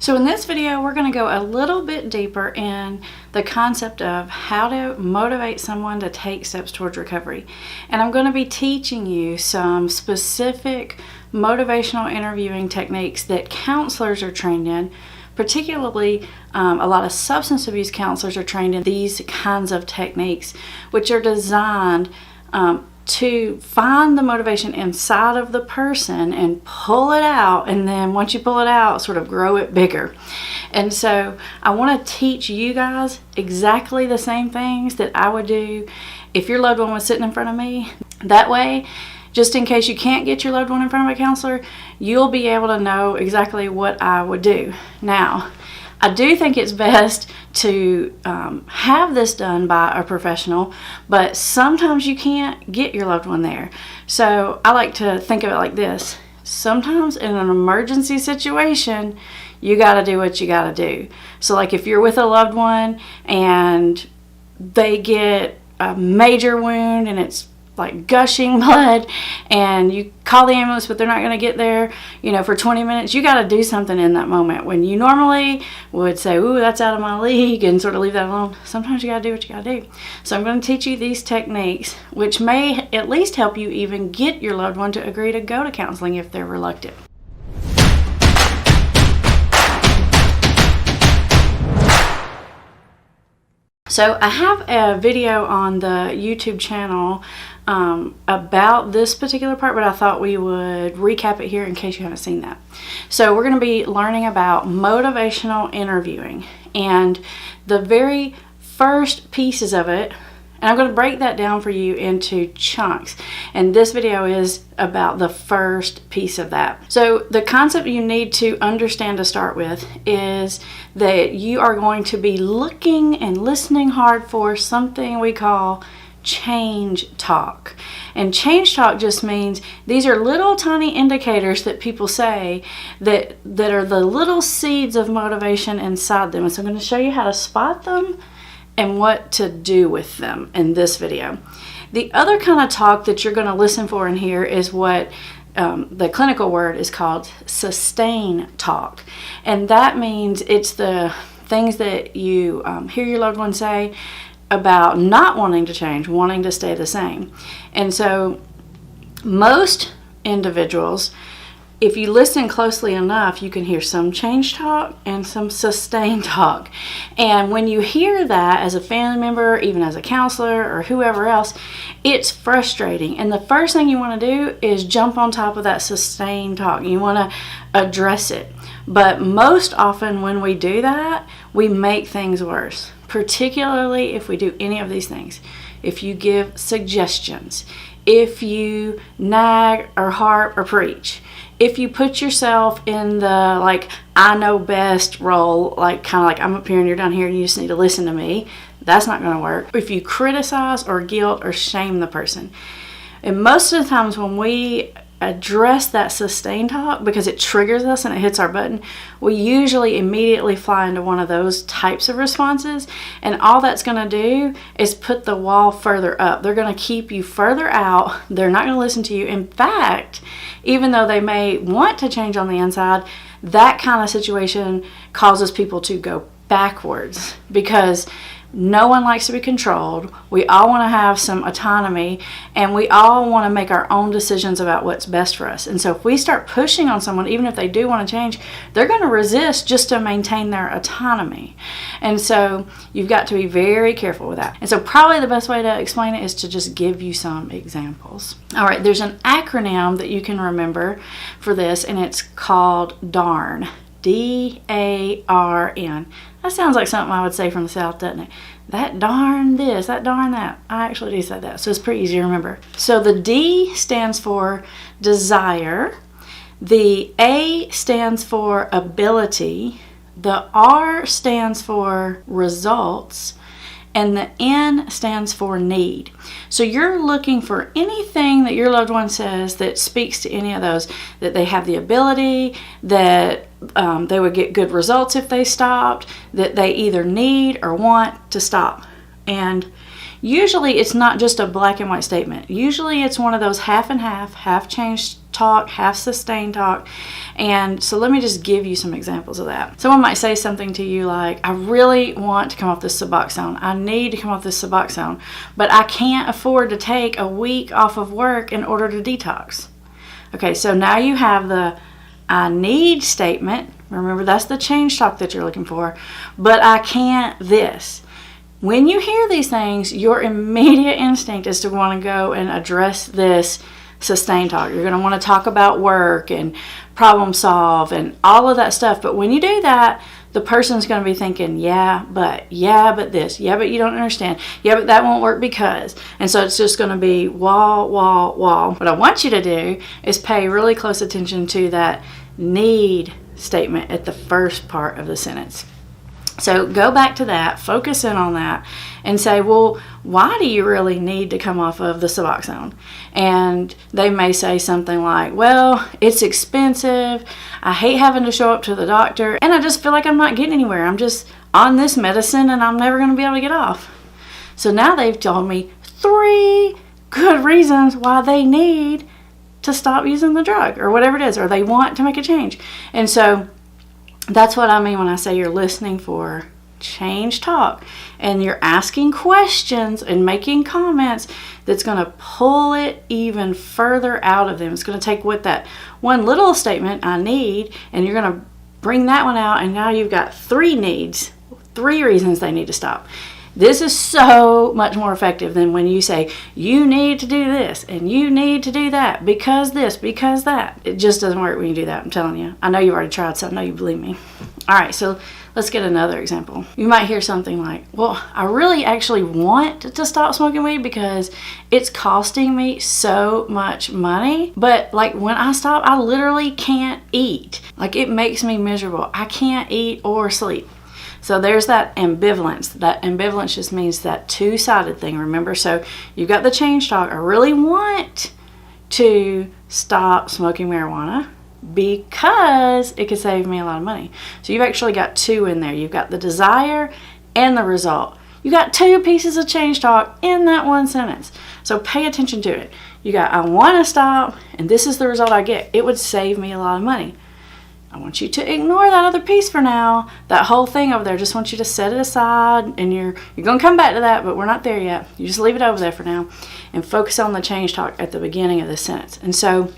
So in this video, we're going to go a little bit deeper in the concept of how to motivate someone to take steps towards recovery. And I'm going to be teaching you some specific motivational interviewing techniques that counselors are trained in. Particularly, a lot of substance abuse counselors are trained in these kinds of techniques, which are designed to find the motivation inside of the person and pull it out, and then once you pull it out, sort of grow it bigger. And so I want to teach you guys exactly the same things that I would do if your loved one was sitting in front of me. That way, just in case you can't get your loved one in front of a counselor, you'll be able to know exactly what I would do. Now, I do think it's best to have this done by a professional, but sometimes you can't get your loved one there. So I like to think of it like this. Sometimes in an emergency situation, you got to do what you got to do. So like if you're with a loved one and they get a major wound and it's like gushing blood, and you call the ambulance, but they're not going to get there, for 20 minutes, you got to do something in that moment. When you normally would say, ooh, that's out of my league, and sort of leave that alone, sometimes you got to do what you got to do. So I'm going to teach you these techniques, which may at least help you even get your loved one to agree to go to counseling if they're reluctant. So I have a video on the YouTube channel about this particular part, but I thought we would recap it here in case you haven't seen that. So we're going to be learning about motivational interviewing, and the very first pieces of it, and I'm going to break that down for you into chunks. And this video is about the first piece of that. So the concept you need to understand to start with is that you are going to be looking and listening hard for something we call change talk. And change talk just means these are little tiny indicators that people say that are the little seeds of motivation inside them. And so I'm going to show you how to spot them and what to do with them in this video. The other kind of talk that you're going to listen for and hear is what the clinical word is called sustain talk. And that means it's the things that you hear your loved one say about not wanting to change, wanting to stay the same. And so most individuals, if you listen closely enough, you can hear some change talk and some sustain talk. And when you hear that as a family member, even as a counselor or whoever else, it's frustrating. And the first thing you want to do is jump on top of that sustain talk. You want to address it. But most often when we do that, we make things worse, particularly if we do any of these things. If you give suggestions, if you nag or harp or preach, if you put yourself in the I know best role, kind of like I'm up here and you're down here and you just need to listen to me, that's not going to work. If you criticize or guilt or shame the person. And most of the times when we address that sustain talk, because it triggers us and it hits our button, we usually immediately fly into one of those types of responses, and all that's going to do is put the wall further up. They're going to keep you further out. They're not going to listen to you. In fact, even though they may want to change on the inside, that kind of situation causes people to go backwards, because no one likes to be controlled. We all want to have some autonomy, and we all want to make our own decisions about what's best for us. And so if we start pushing on someone, even if they do want to change, they're going to resist just to maintain their autonomy. And so you've got to be very careful with that. And so probably the best way to explain it is to just give you some examples. All right, there's an acronym that you can remember for this, and it's called DARN. D-A-R-N. That sounds like something I would say from the South, doesn't it? That darn this, that darn that. I actually do say that, so it's pretty easy to remember. So the D stands for desire. The A stands for ability. The R stands for results. And the N stands for need. So you're looking for anything that your loved one says that speaks to any of those, that they have the ability, that they would get good results if they stopped, that they either need or want to stop. And usually it's not just a black and white statement. Usually it's one of those half and half change talk, half sustained talk. And so let me just give you some examples of that. Someone might say something to you like, I really want to come off this Suboxone. I need to come off this Suboxone, but I can't afford to take a week off of work in order to detox. Okay, so now you have the I need statement. Remember, that's the change talk that you're looking for. But I can't this. When you hear these things, your immediate instinct is to want to go and address this sustained talk. You're going to want to talk about work and problem solve and all of that stuff. But when you do that, the person's going to be thinking, yeah, but this, yeah, but you don't understand, yeah, but that won't work because. And so it's just going to be wall. What I want you to do is pay really close attention to that need statement at the first part of the sentence. So go back to that, focus in on that, and say, well, why do you really need to come off of the Suboxone? And they may say something like, well, it's expensive, I hate having to show up to the doctor, and I just feel like I'm not getting anywhere. I'm just on this medicine and I'm never going to be able to get off. So now they've told me 3 good reasons why they need to stop using the drug or whatever it is, or they want to make a change. And so that's what I mean when I say you're listening for change talk, and you're asking questions and making comments that's going to pull it even further out of them. It's going to take what that one little statement, I need, and you're going to bring that one out, and now you've got 3 needs, 3 reasons they need to stop. This is so much more effective than when you say, you need to do this and you need to do that because this, because that. It just doesn't work when you do that, I'm telling you. I know you've already tried, so I know you believe me. All right, so let's get another example. You might hear something like, well, I really actually want to stop smoking weed because it's costing me so much money. But like when I stop, I literally can't eat. Like it makes me miserable. I can't eat or sleep. So there's that ambivalence. That ambivalence just means that two-sided thing, remember? So you've got the change talk. I really want to stop smoking marijuana because it could save me a lot of money. So you've actually got 2 in there. You've got the desire and the result. You got 2 pieces of change talk in that one sentence. So pay attention to it. You got, I want to stop, and this is the result I get. It would save me a lot of money. I want you to ignore that other piece for now. That whole thing over there, just want you to set it aside, and you're going to come back to that, but we're not there yet. You just leave it over there for now and focus on the change talk at the beginning of the sentence. And so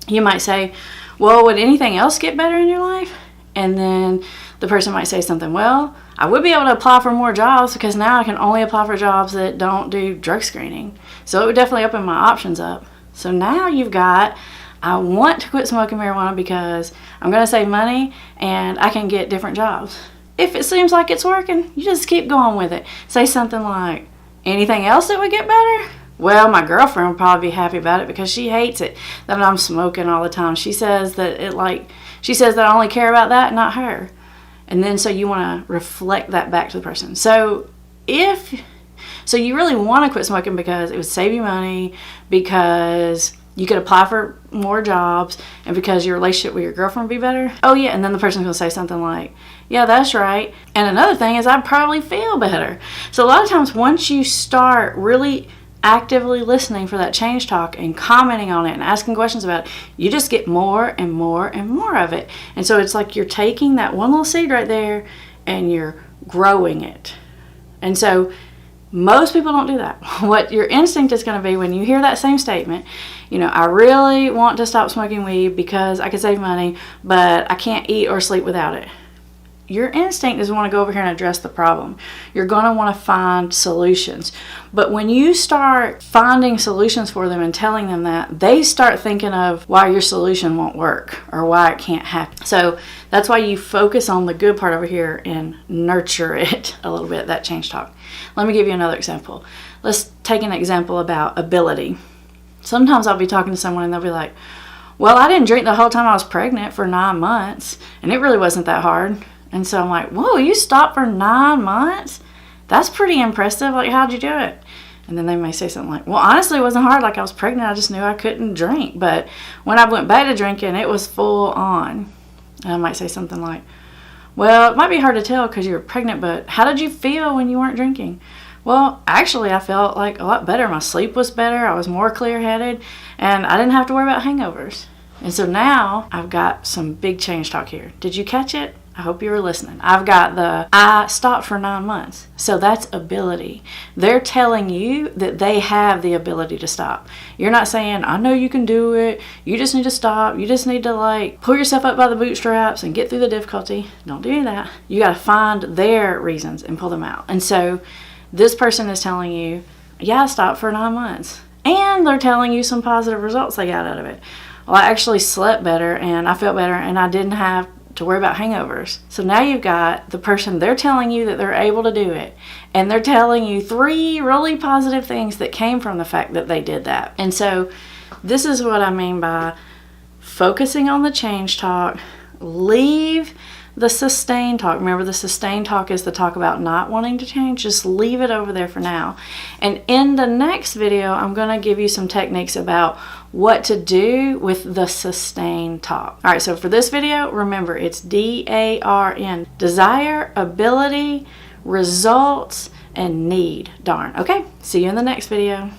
you might say, well, would anything else get better in your life? And then the person might say something, well, I would be able to apply for more jobs because now I can only apply for jobs that don't do drug screening. So it would definitely open my options up. So now you've got, I want to quit smoking marijuana because I'm going to save money and I can get different jobs. If it seems like it's working, you just keep going with it. Say something like, anything else that would get better? Well, my girlfriend would probably be happy about it because she hates it that I'm smoking all the time. She says that I only care about that, not her. And then so you want to reflect that back to the person. So you really want to quit smoking because it would save you money, because you could apply for more jobs, and because your relationship with your girlfriend would be better. Oh yeah, and then the person's going to say something like, yeah, that's right. And another thing is I'd probably feel better. So a lot of times once you start really actively listening for that change talk and commenting on it and asking questions about it, you just get more and more and more of it. And so it's like you're taking that one little seed right there and you're growing it. And so most people don't do that. What your instinct is going to be when you hear that same statement, I really want to stop smoking weed because I can save money, but I can't eat or sleep without it. Your instinct is want to go over here and address the problem. You're going to want to find solutions. But when you start finding solutions for them and telling them that, they start thinking of why your solution won't work or why it can't happen. So that's why you focus on the good part over here and nurture it a little bit, that change talk. Let me give you another example. Let's take an example about ability. Sometimes I'll be talking to someone and they'll be like, well, I didn't drink the whole time I was pregnant for 9 months and it really wasn't that hard. And so I'm like, whoa, you stopped for 9 months? That's pretty impressive. Like, how'd you do it? And then they may say something like, well, honestly, it wasn't hard. Like, I was pregnant. I just knew I couldn't drink. But when I went back to drinking, it was full on. And I might say something like, well, it might be hard to tell because you were pregnant, but how did you feel when you weren't drinking? Well, actually, I felt like a lot better. My sleep was better. I was more clear-headed, and I didn't have to worry about hangovers. And so now I've got some big change talk here. Did you catch it? I hope you were listening. I've got I stopped for 9 months. So that's ability. They're telling you that they have the ability to stop. You're not saying, I know you can do it. You just need to stop. You just need to pull yourself up by the bootstraps and get through the difficulty. Don't do that. You got to find their reasons and pull them out. And so this person is telling you, yeah, I stopped for 9 months. And they're telling you some positive results they got out of it. Well, I actually slept better and I felt better and I didn't have to worry about hangovers. So now you've got the person, they're telling you that they're able to do it. And they're telling you 3 really positive things that came from the fact that they did that. And so this is what I mean by focusing on the change talk. Leave the sustain talk. Remember, the sustain talk is the talk about not wanting to change. Just leave it over there for now. And in the next video, I'm going to give you some techniques about what to do with the sustain talk. All right, so for this video, remember, it's DARN. Desire, ability, results, and need. Darn. Okay, see you in the next video.